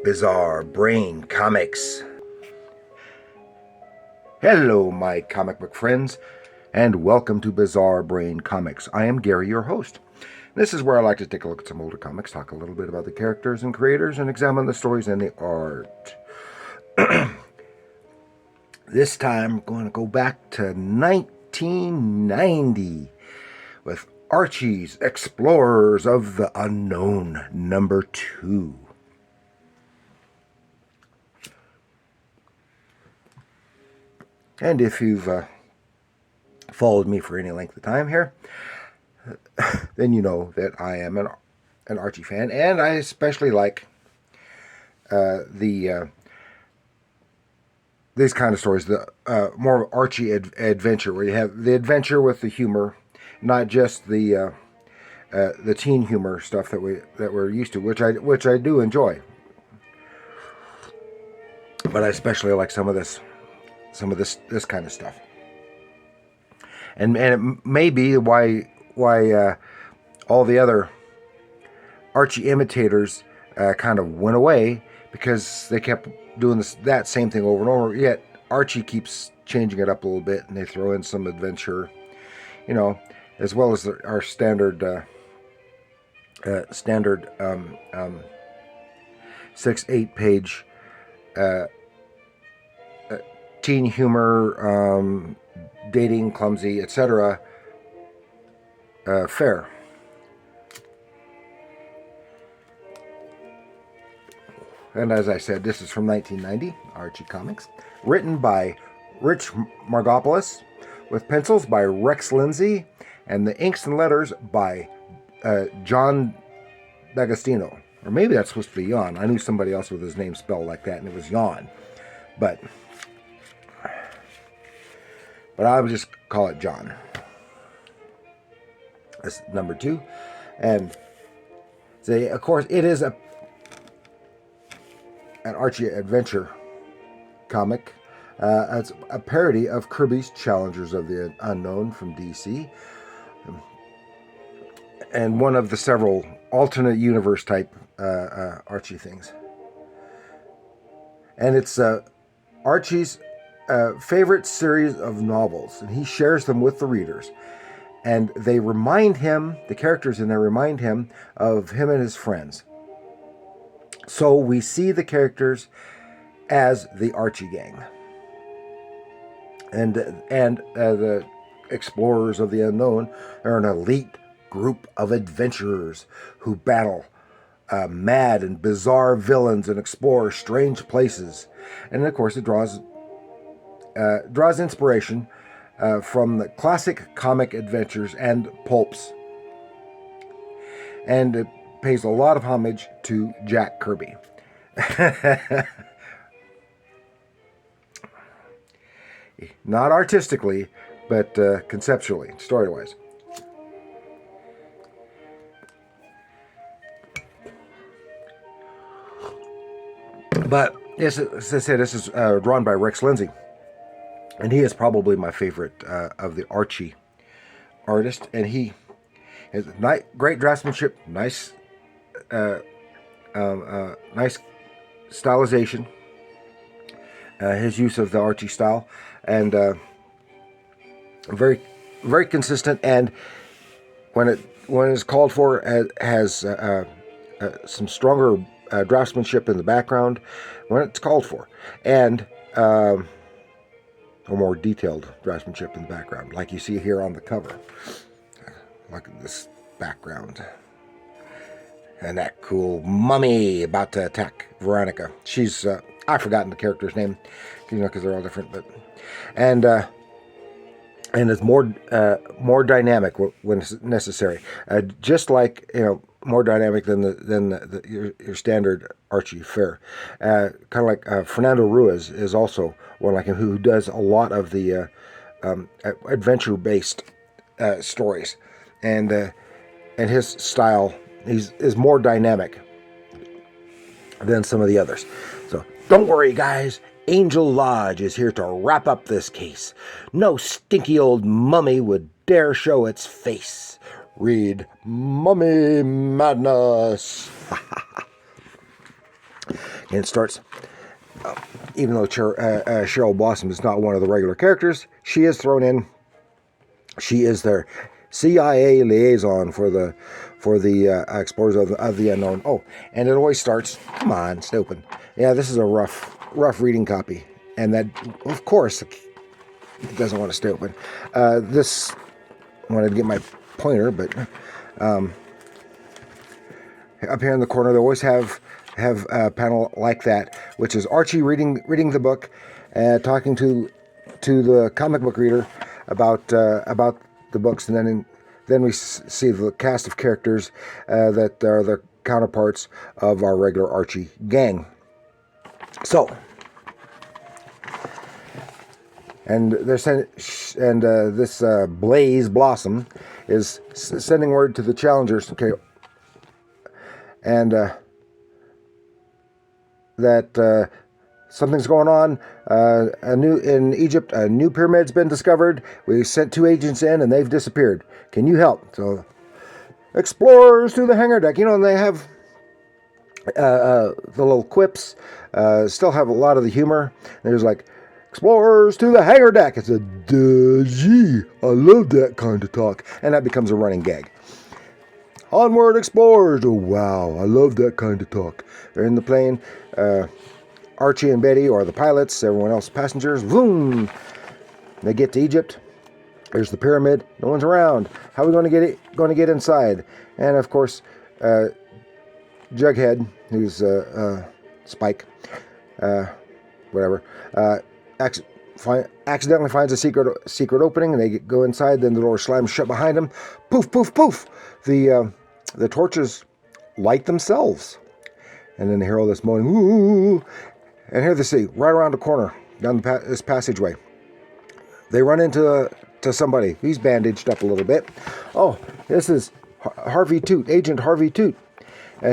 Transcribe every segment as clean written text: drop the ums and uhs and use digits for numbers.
Bizarre Brain Comics. Hello, my comic book friends, and welcome to Bizarre Brain Comics. I am Gary, your host. This is where I like to take a look at some older comics, talk a little bit about the characters and creators, and examine the stories and the art. This time, I'm going to go back to 1990 with Archie's Explorers of the Unknown, number 2. And if you've followed me for any length of time here, then you know that I am an Archie fan, and I especially like these kind of stories, the more Archie adventure, where you have the adventure with the humor, not just the teen humor stuff that we're used to, which I do enjoy. But I especially like some of this kind of stuff, and it may be why all the other Archie imitators kind of went away, because they kept doing that same thing over and over. Yet Archie keeps changing it up a little bit, and they throw in some adventure, as well as our standard 6-8 page teen humor, dating, clumsy, etc. fare. And as I said, this is from 1990, Archie Comics, written by Rich Margopoulus, with pencils by Rex Lindsey, and the inks and letters by John D'Agostino. Or maybe that's supposed to be Jan. I knew somebody else with his name spelled like that, and it was Jan. But I would just call it John. That's number 2. And of course, it is an Archie adventure comic. It's a parody of Kirby's Challengers of the Unknown from DC, and one of the several alternate universe type Archie things. And it's Archie's favorite series of novels, and he shares them with the readers. And they remind him, the characters in there remind him of him and his friends. So we see the characters as the Archie gang. And the Explorers of the Unknown are an elite group of adventurers who battle mad and bizarre villains and explore strange places. And of course, it draws inspiration from the classic comic adventures and pulps, and it pays a lot of homage to Jack Kirby. Not artistically, but conceptually, story-wise. But yes, as I said, this is drawn by Rex Lindsey, and he is probably my favorite of the Archie artists. And he has great draftsmanship, nice stylization, his use of the Archie style, and very, very consistent. And when it's called for, has some stronger draftsmanship in the background when it's called for, and a more detailed draftsmanship in the background, like you see here on the cover. Look at this background. And that cool mummy about to attack Veronica. She's, I've forgotten the character's name, because they're all different, but, and it's more dynamic when necessary. Just like, more dynamic than your standard Archie fare. Kind of like Fernando Ruiz is also one like him, who does a lot of the adventure-based stories, and his style is more dynamic than some of the others. So don't worry, guys. Angel Lodge is here to wrap up this case. No stinky old mummy would dare show its face. Read Mummy Madness. And it starts, even though Cheryl Blossom is not one of the regular characters, she is thrown in. She is their CIA liaison for the Explorers of the Unknown. Oh, and it always starts, come on, it's open. Yeah, this is a rough reading copy. And that, of course, it doesn't want to stay open. This, I wanted to get my pointer, but up here in the corner, they always have a panel like that, which is Archie reading the book, talking to the comic book reader about the books, and then we see the cast of characters that are the counterparts of our regular Archie gang. So, and this Blaze Blossom is sending word to the challengers. Okay, and that something's going on. In Egypt, a new pyramid's been discovered. We sent 2 agents in, and they've disappeared. Can you help? So, explorers to the hangar deck. And they have the little quips. Still have a lot of the humor. There's like, explorers to the hangar deck. It's a gee, I love that kind of talk, and that becomes a running gag. Onward, explorers! Oh wow, I love that kind of talk. They're in the plane. Archie and Betty are the pilots. Everyone else passengers. Boom! They get to Egypt. There's the pyramid. No one's around. How are we going to get inside? And of course, Jughead, who's Spike, whatever, accidentally finds a secret opening, and they go inside. Then the door slams shut behind them. Poof, poof, poof. The torches light themselves, and then they hear all this moaning. Ooh! And here they see, right around the corner, down this passageway, they run into somebody. He's bandaged up a little bit. Oh, this is Harvey Toot, Agent Harvey Toot.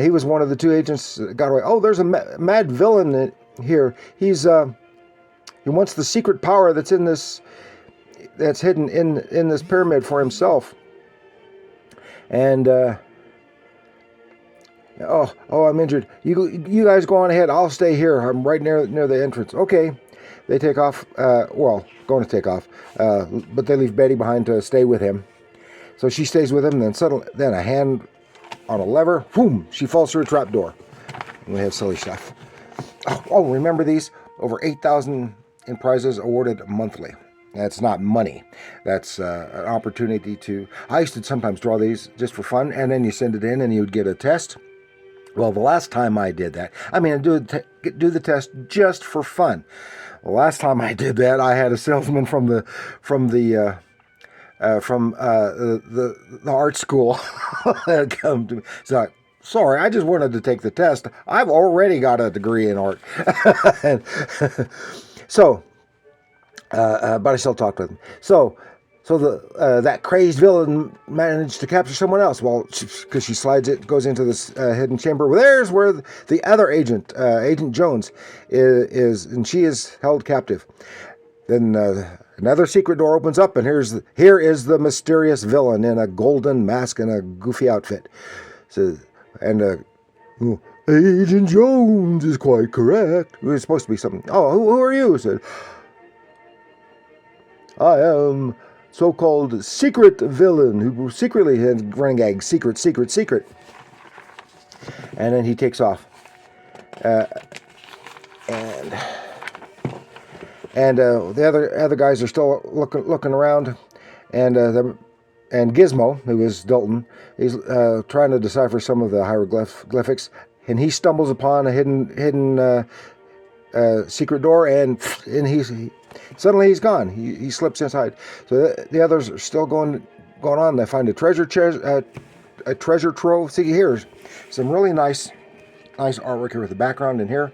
He was one of the 2 agents that got away. Oh, there's a mad villain here. He wants the secret power that's hidden in this pyramid for himself. And I'm injured. You guys go on ahead. I'll stay here. I'm right near the entrance. Okay. They take off. Going to take off. But they leave Betty behind to stay with him. So she stays with him. Then a hand on a lever. Boom! She falls through a trap door. And we have silly stuff. Oh, remember these? Over 8,000 in prizes awarded monthly. That's not money. That's an opportunity to... I used to sometimes draw these just for fun, and then you send it in and you would get a test. Well, the last time I did that, do the test just for fun. The last time I did that, I had a salesman from the art school come to me. It's like, sorry, I just wanted to take the test. I've already got a degree in art. So, but I still talked with him. So that crazed villain managed to capture someone else. Well, because she goes into this hidden chamber. Well, there's where the other agent, Agent Jones, is, and she is held captive. Then another secret door opens up, and here is the mysterious villain in a golden mask and a goofy outfit. So, and Agent Jones is quite correct. It was supposed to be something. Oh, who are you? Said, I am so-called secret villain who secretly has running gag. Secret. And then he takes off. And the other guys are still looking around, and Gizmo, who is Dalton, he's trying to decipher some of the hieroglyphics, and he stumbles upon a hidden secret door, and suddenly he's gone. He slips inside. So the others are still going on. They find a treasure trove. See, here's some really nice artwork here with the background in here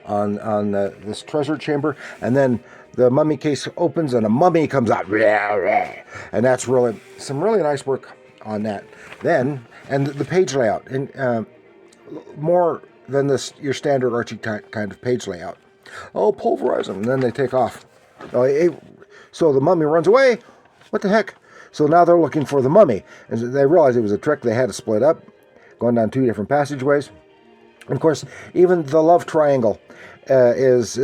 on this treasure chamber, and then the mummy case opens and a mummy comes out, and that's some really nice work on that. Then, and the page layout, and more than your standard Archie kind of page layout. Oh, pulverize them, and then they take off. So the mummy runs away. What the heck? So now they're looking for the mummy, and they realized it was a trick. They had to split up, going down 2 different passageways. And of course, even the love triangle is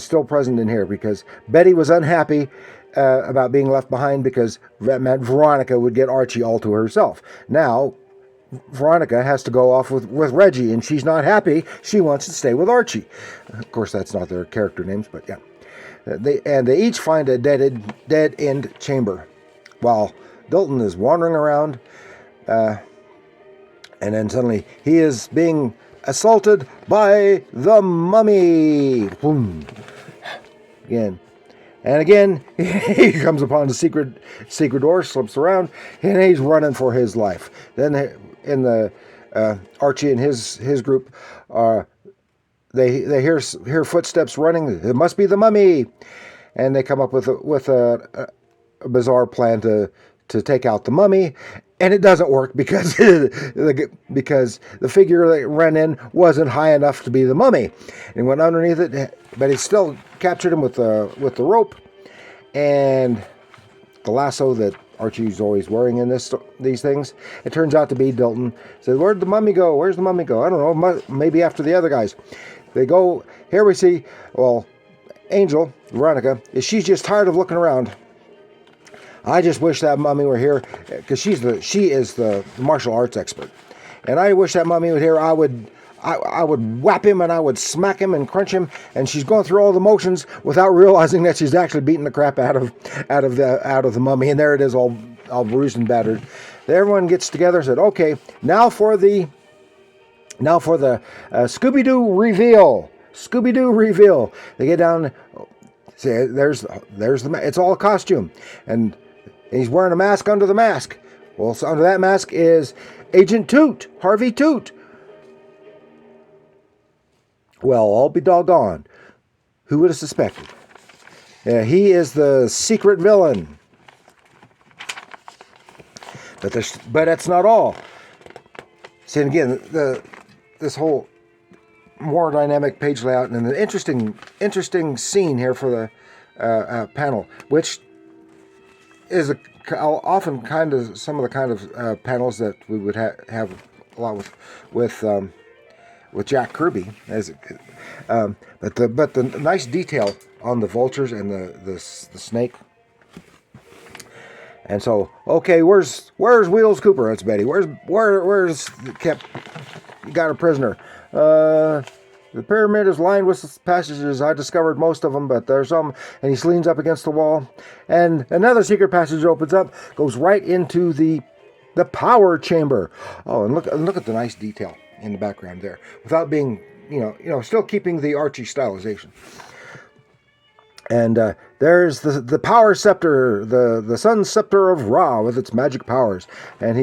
still present in here, because Betty was unhappy about being left behind, because that meant Veronica would get Archie all to herself. Now, Veronica has to go off with Reggie, and she's not happy. She wants to stay with Archie. Of course, that's not their character names, but yeah. They each find a dead end chamber, while Dalton is wandering around, and then suddenly he is being assaulted by the mummy. Boom. Again. And again, he comes upon the secret door, slips around, and he's running for his life. Then in the Archie and his group, they hear footsteps running. It must be the mummy, and they come up with a bizarre plan to take out the mummy, and it doesn't work because the figure that ran in wasn't high enough to be the mummy, and went underneath it. But he still captured him with the rope and the lasso that Archie's always wearing in these things. It turns out to be Dalton. Says, "Where'd the mummy go? Where's the mummy go? I don't know. Maybe after the other guys." They go. Here we see, well, Angel, Veronica, she's just tired of looking around. I just wish that mummy were here, because she is the martial arts expert, and I wish that mummy were here. I would whap him, and I would smack him and crunch him. And she's going through all the motions without realizing that she's actually beating the crap out of the mummy. And there it is, all bruised and battered. Everyone gets together and said, "Okay, now for the Scooby-Doo reveal." Scooby-Doo reveal. They get down. See, there's the. It's all a costume, and he's wearing a mask under the mask. Well, so under that mask is Agent Toot, Harvey Toot. Well, I'll be doggone. Who would have suspected? He is the secret villain. But that's not all. See, and again, this whole more dynamic page layout, and an interesting scene here for the panel, which is often kind of some of the kind of panels that we would have a lot with Jack Kirby, but the nice detail on the vultures and the snake. And so, okay, where's Wheels Cooper? That's Betty. Where's kept? You got a prisoner. The pyramid is lined with passages. I discovered most of them, but there's some. And he leans up against the wall, and another secret passage opens up, goes right into the power chamber. Oh, and look at the nice detail in the background there, without being, still keeping the Archie stylization. And there's the power scepter, the sun scepter of Ra with its magic powers. And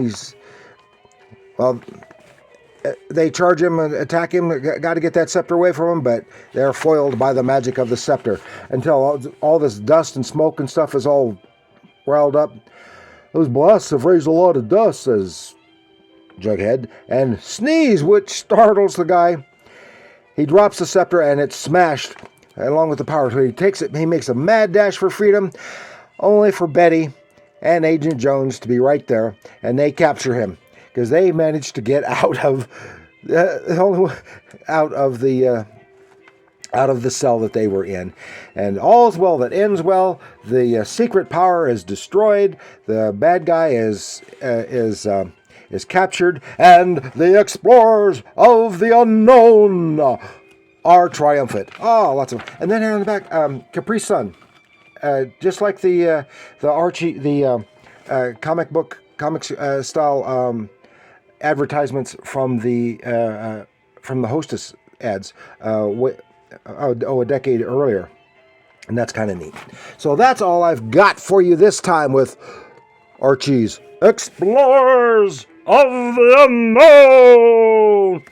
they charge him and attack him. Got to get that scepter away from him, but they're foiled by the magic of the scepter until all this dust and smoke and stuff is all riled up. Those blasts have raised a lot of dust, says Jughead, and sneeze, which startles the guy. He drops the scepter and it's smashed along with the power. So he takes it, he makes a mad dash for freedom, only for Betty and Agent Jones to be right there, and they capture him because they managed to get out of the cell that they were in. And all's well that ends well. The secret power is destroyed. The bad guy is captured, and the explorers of the unknown are triumphant. Oh, lots of. And then here on the back, Capri Sun, just like the Archie, the comics style advertisements from the Hostess ads. A decade earlier, and that's kind of neat. So that's all I've got for you this time with Archie's Explorers of the Unknown.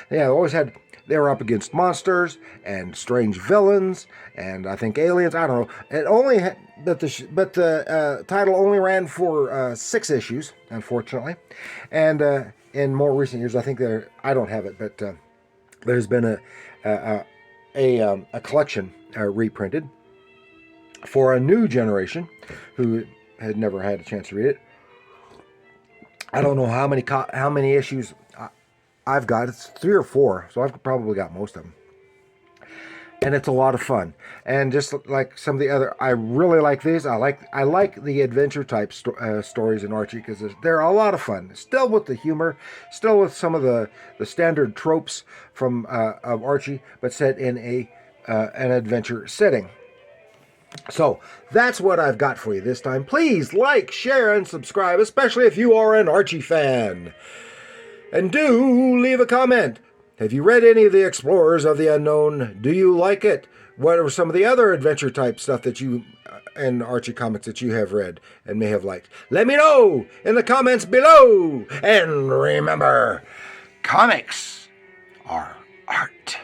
Yeah, they were up against monsters and strange villains, and I think aliens. I don't know. It only but the title only ran for 6 issues, unfortunately, and in more recent years, I think I don't have it, but there's been a collection reprinted for a new generation who had never had a chance to read it. I don't know how many issues I've got. It's 3 or 4, so I've probably got most of them. And it's a lot of fun. And just like some of the other, I really like these. I like the adventure type stories in Archie because they're a lot of fun. Still with the humor, still with some of the standard tropes from of Archie, but set in an adventure setting. So that's what I've got for you this time. Please like, share, and subscribe, especially if you are an Archie fan. And do leave a comment. Have you read any of the Explorers of the Unknown? Do you like it? What are some of the other adventure type stuff that you and Archie comics that you have read and may have liked? Let me know in the comments below. And remember, comics are art.